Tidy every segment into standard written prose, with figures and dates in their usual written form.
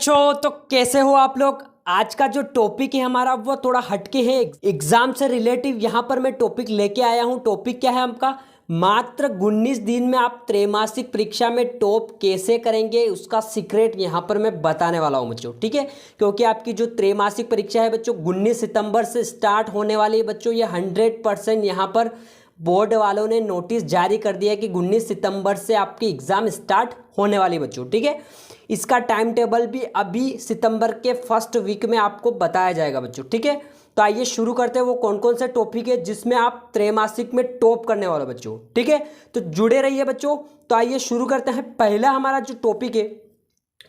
बच्चों, तो कैसे हो आप लोग। आज का जो टॉपिक है हमारा वो थोड़ा हटके है, एग्जाम से रिलेटिव यहाँ पर मैं टॉपिक लेके आया हूँ। टॉपिक क्या है आपका, मात्र 19 दिन में आप त्रैमासिक परीक्षा में टॉप कैसे करेंगे उसका सीक्रेट यहाँ पर मैं बताने वाला हूँ बच्चों। ठीक है, क्योंकि आपकी जो त्रैमासिक परीक्षा है बच्चों 19 सितंबर से स्टार्ट होने वाली है बच्चों। ये 100% यहाँ पर बोर्ड वालों ने नोटिस जारी कर दिया है कि 19 सितंबर से आपकी एग्ज़ाम स्टार्ट होने वाली बच्चों। ठीक है, इसका टाइम टेबल भी अभी सितंबर के फर्स्ट वीक में आपको बताया जाएगा बच्चों। ठीक है, तो आइए शुरू करते हैं। वो कौन कौन से टॉपिक है जिसमें आप त्रैमासिक में टॉप करने वाले बच्चों। ठीक है, तो जुड़े रहिए बच्चों। तो आइए शुरू करते हैं। पहला हमारा जो टॉपिक है,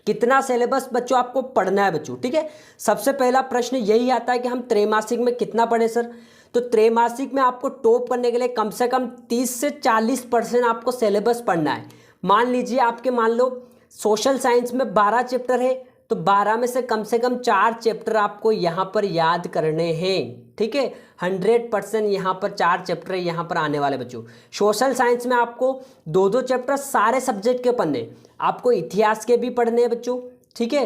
कितना सिलेबस बच्चों आपको पढ़ना है बच्चों। ठीक है, सबसे पहला प्रश्न यही आता है कि हम त्रैमासिक में कितना पढ़े सर। तो त्रैमासिक में आपको टॉप करने के लिए कम से कम 30 से 40% आपको सिलेबस पढ़ना है। मान लीजिए आपके मान लो सोशल साइंस में 12 चैप्टर है, तो 12 में से कम 4 चैप्टर आपको यहाँ पर याद करने हैं। ठीक है, 100% यहाँ पर 4 चैप्टर यहाँ पर आने वाले बच्चों। सोशल साइंस में आपको 2-2 चैप्टर सारे सब्जेक्ट के पढ़ने, आपको इतिहास के भी पढ़ने हैं बच्चों। ठीक है,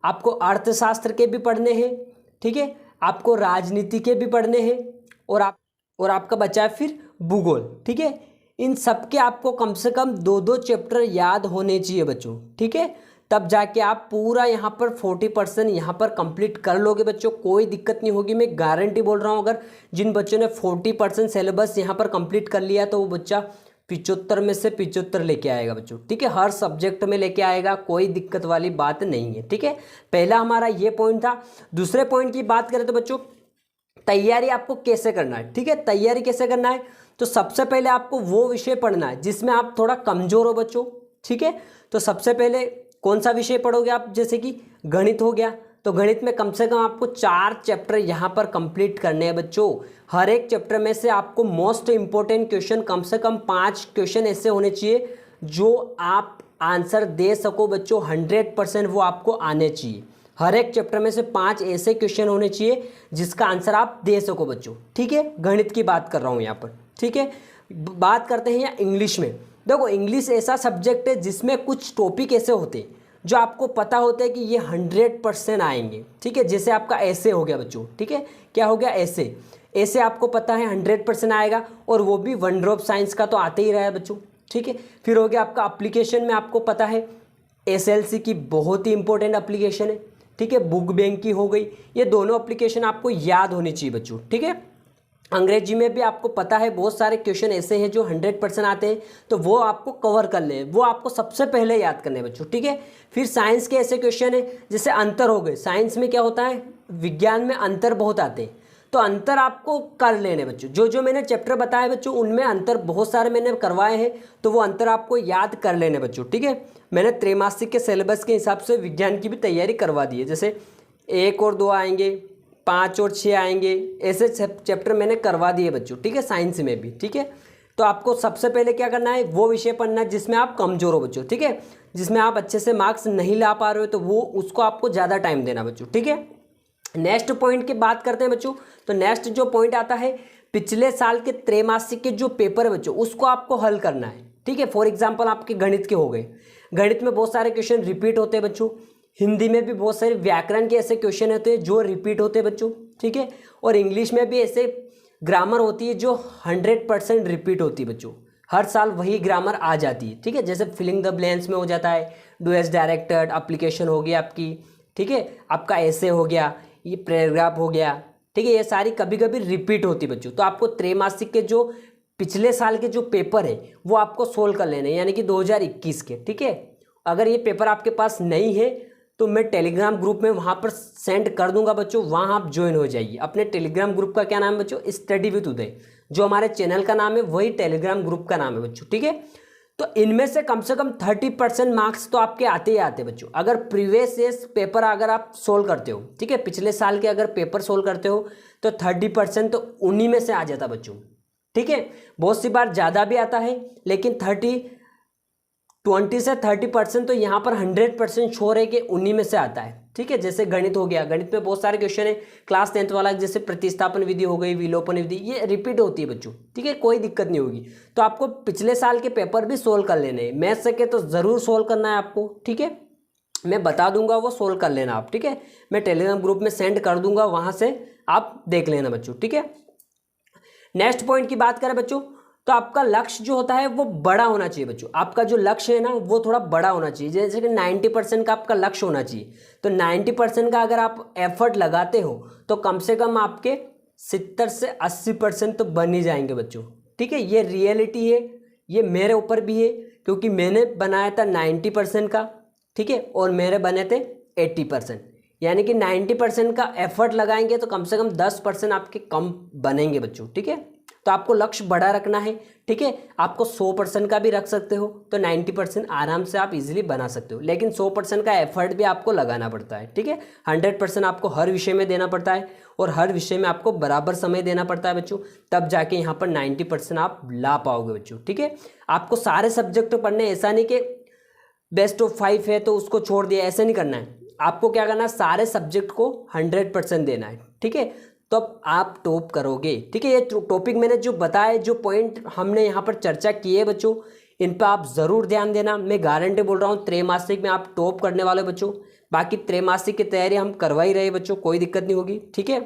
आपको अर्थशास्त्र के भी पढ़ने हैं। ठीक है, आपको राजनीति के भी पढ़ने हैं, और आपका बचा है फिर भूगोल। ठीक है, इन सब के आपको कम से कम 2-2 चैप्टर याद होने चाहिए बच्चों। ठीक है, तब जाके आप पूरा यहाँ पर 40% यहाँ पर कंप्लीट कर लोगे बच्चों। कोई दिक्कत नहीं होगी, मैं गारंटी बोल रहा हूँ। अगर जिन बच्चों ने 40% सिलेबस यहाँ पर कंप्लीट कर लिया तो वो बच्चा 75 में से 75 लेके आएगा बच्चों। ठीक है, हर सब्जेक्ट में लेके आएगा, कोई दिक्कत वाली बात नहीं है। ठीक है, पहला हमारा ये पॉइंट था। दूसरे पॉइंट की बात करें तो बच्चों तैयारी आपको कैसे करना है। ठीक है, तैयारी कैसे करना है, तो सबसे पहले आपको वो विषय पढ़ना है जिसमें आप थोड़ा कमजोर हो बच्चों। ठीक है, तो सबसे पहले कौन सा विषय पढ़ोगे आप, जैसे कि गणित हो गया, तो गणित में कम से कम आपको 4 चैप्टर यहाँ पर कंप्लीट करने हैं बच्चों। हर एक चैप्टर में से आपको मोस्ट इंपॉर्टेंट क्वेश्चन कम से कम 5 क्वेश्चन ऐसे होने चाहिए जो आप आंसर दे सको बच्चों। 100% वो आपको आने चाहिए। हर एक चैप्टर में से 5 ऐसे क्वेश्चन होने चाहिए जिसका आंसर आप दे सको बच्चों। ठीक है, गणित की बात कर रहा हूँ यहाँ पर। ठीक है, बात करते हैं यहाँ इंग्लिश में। देखो, इंग्लिश ऐसा सब्जेक्ट है जिसमें कुछ टॉपिक ऐसे होते हैं जो आपको पता होता है कि ये 100% आएंगे। ठीक है, जैसे आपका ऐसे हो गया बच्चों। ठीक है, क्या हो गया, ऐसे आपको पता है 100% आएगा, और वो भी वन ड्रॉप साइंस का तो आते ही रहा है बच्चों। ठीक है, फिर हो गया आपका एप्लीकेशन में, आपको पता है SLC की बहुत ही इंपॉर्टेंट एप्लीकेशन है। ठीक है, बुक बैंक की हो गई, ये दोनों एप्लीकेशन आपको याद होनी चाहिए बच्चों। ठीक है, अंग्रेजी में भी आपको पता है बहुत सारे क्वेश्चन ऐसे हैं जो 100% आते हैं, तो वो आपको कवर कर लें, वो आपको सबसे पहले याद करने हैं बच्चों। ठीक है, फिर साइंस के ऐसे क्वेश्चन है जैसे अंतर हो गए। साइंस में क्या होता है, विज्ञान में अंतर बहुत आते हैं, तो अंतर आपको कर लेने बच्चों। जो जो मैंने चैप्टर बताए बच्चों उनमें अंतर बहुत सारे मैंने करवाए हैं, तो वो अंतर आपको याद कर लेने बच्चों। ठीक है, मैंने त्रैमासिक के सिलेबस के हिसाब से विज्ञान की भी तैयारी करवा दी है। जैसे 1 और 2 आएंगे, 5 और 6 आएंगे, ऐसे चैप्टर मैंने करवा दिए बच्चों। ठीक है, साइंस में भी। ठीक है, तो आपको सबसे पहले क्या करना है, वो विषय पढ़ना है जिसमें आप कमज़ोर हो बच्चों। ठीक है, जिसमें आप अच्छे से मार्क्स नहीं ला पा रहे हो, तो वो उसको आपको ज़्यादा टाइम देना बच्चों। ठीक है, नेक्स्ट पॉइंट की बात करते हैं बच्चों। तो नेक्स्ट जो पॉइंट आता है, पिछले साल के त्रैमासिक के जो पेपर है बच्चों उसको आपको हल करना है। ठीक है, फॉर एग्जाम्पल आपके गणित के हो गए, गणित में बहुत सारे क्वेश्चन रिपीट होते हैं बच्चों। हिंदी में भी बहुत सारे व्याकरण के ऐसे क्वेश्चन होते हैं जो रिपीट होते हैं बच्चों। ठीक है, और इंग्लिश में भी ऐसे ग्रामर होती है जो 100% रिपीट होती है बच्चों। हर साल वही ग्रामर आ जाती है। ठीक है, जैसे फिलिंग द ब्लैंक्स में हो जाता है, डू एज डायरेक्टेड, एप्लीकेशन हो गया आपकी। ठीक है, आपका ऐसे हो गया, ये पैराग्राफ हो गया। ठीक है, ये सारी कभी कभी रिपीट होती बच्चों। तो आपको त्रैमासिक के जो पिछले साल के जो पेपर है वो आपको सोल्व कर लेने, यानी कि 2021 के। ठीक है, अगर ये पेपर आपके पास नहीं है तो मैं टेलीग्राम ग्रुप में वहाँ पर सेंड कर दूंगा बच्चों, वहाँ आप ज्वाइन हो जाइए। अपने टेलीग्राम ग्रुप का क्या नाम है बच्चों, स्टडी विद उदय। जो हमारे चैनल का नाम है वही टेलीग्राम ग्रुप का नाम है बच्चों। ठीक है, तो इनमें से कम 30% मार्क्स तो आपके आते ही आते बच्चों। अगर प्रीवियस ईयर्स पेपर अगर आप सोल्व करते हो, ठीक है, पिछले साल के अगर पेपर सोल्व करते हो तो 30% तो उन्हीं में से आ जाता बच्चों। ठीक है, बहुत सी बार ज़्यादा भी आता है, लेकिन 20 से 30% तो यहाँ पर 100% श्योर है कि उन्हीं में से आता है। ठीक है, जैसे गणित हो गया, गणित में बहुत सारे क्वेश्चन है क्लास 10th वाला, जैसे प्रतिस्थापन विधि हो गई, विलोपन विधि, ये रिपीट होती है बच्चों। ठीक है, कोई दिक्कत नहीं होगी। तो आपको पिछले साल के पेपर भी सोल्व कर लेने हैं, मैथ से के तो ज़रूर सोल्व करना है आपको। ठीक है, मैं बता दूंगा, वो सोल्व कर लेना आप, ठीक है। मैं टेलीग्राम ग्रुप में सेंड कर दूंगा, वहाँ से आप देख लेना बच्चों, ठीक है। नेक्स्ट पॉइंट की बात करें बच्चों, तो आपका लक्ष्य जो होता है वो बड़ा होना चाहिए बच्चों। आपका जो लक्ष्य है ना वो थोड़ा बड़ा होना चाहिए। जैसे कि 90% का आपका लक्ष्य होना चाहिए, तो 90% का अगर आप एफर्ट लगाते हो तो कम से कम आपके 70 से 80% तो बन ही जाएंगे बच्चों, ठीक है। ये रियलिटी है, ये मेरे ऊपर भी है, क्योंकि मैंने बनाया था 90% का, ठीक है, और मेरे बने थे 80%। यानी कि 90% का एफर्ट लगाएंगे तो कम से कम 10% आपके कम बनेंगे बच्चों, ठीक है। तो आपको लक्ष्य बड़ा रखना है, ठीक है। आपको 100% का भी रख सकते हो, तो 90% आराम से आप इजीली बना सकते हो, लेकिन 100% का एफर्ट भी आपको लगाना पड़ता है, ठीक है। 100% आपको हर विषय में देना पड़ता है, और हर विषय में आपको बराबर समय देना पड़ता है बच्चों, तब जाके यहाँ पर 90% आप ला पाओगे बच्चों, ठीक है। आपको सारे सब्जेक्ट पढ़ने, ऐसा नहीं कि बेस्ट ऑफ 5 है तो उसको छोड़ दिया, ऐसा नहीं करना है। आपको क्या करना है, सारे सब्जेक्ट को 100% देना है, ठीक है, तब आप टॉप करोगे, ठीक है। ये टॉपिक मैंने जो बताया, जो पॉइंट हमने यहाँ पर चर्चा की है बच्चों, इन पर आप ज़रूर ध्यान देना। मैं गारंटी बोल रहा हूँ, त्रैमासिक में आप टॉप करने वाले बच्चों। बाकी त्रैमासिक की तैयारी हम करवा ही रहे बच्चों, कोई दिक्कत नहीं होगी, ठीक है।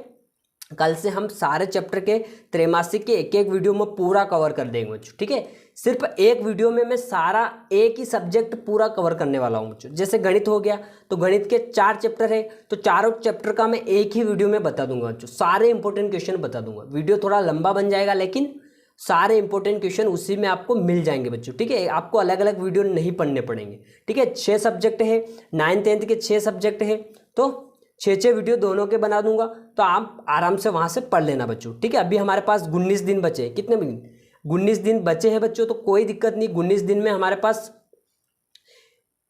कल से हम सारे चैप्टर के त्रैमासिक के एक एक वीडियो में पूरा कवर कर देंगे बच्चों, ठीक है। सिर्फ एक वीडियो में मैं सारा एक ही सब्जेक्ट पूरा कवर करने वाला हूँ बच्चों। जैसे गणित हो गया, तो गणित के 4 चैप्टर है, तो चारों चैप्टर का मैं एक ही वीडियो में बता दूंगा बच्चों, सारे इंपॉर्टेंट क्वेश्चन बता दूंगा। वीडियो थोड़ा लंबा बन जाएगा, लेकिन सारे इंपॉर्टेंट क्वेश्चन उसी में आपको मिल जाएंगे बच्चों, ठीक है। आपको अलग अलग वीडियो नहीं पढ़ने पड़ेंगे, ठीक है। 6 सब्जेक्ट है, 9th 10th के 6 सब्जेक्ट है, तो 6 वीडियो दोनों के बना दूंगा, तो आप आराम से वहाँ से पढ़ लेना बच्चों, ठीक है। अभी हमारे पास 19 दिन बचे हैं, कितने दिन, 19 दिन बचे हैं बच्चों, तो कोई दिक्कत नहीं। 19 दिन में हमारे पास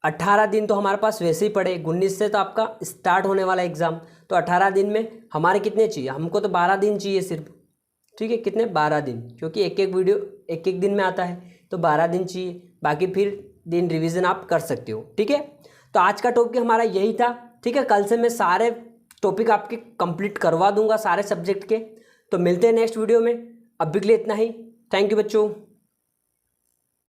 18 दिन तो हमारे पास वैसे ही पड़े, 19 से तो आपका स्टार्ट होने वाला एग्ज़ाम, तो 18 दिन में हमारे कितने चाहिए, हमको तो 12 दिन चाहिए सिर्फ, ठीक है। कितने, 12 दिन, क्योंकि एक एक वीडियो एक एक दिन में आता है, तो 12 दिन चाहिए। बाकी फिर दिन रिवीजन आप कर सकते हो, ठीक है। तो आज का टॉपिक हमारा यही था, ठीक है। कल से मैं सारे टॉपिक आपके कंप्लीट करवा दूंगा, सारे सब्जेक्ट के। तो मिलते हैं नेक्स्ट वीडियो में, अभी के लिए इतना ही। थैंक यू बच्चों।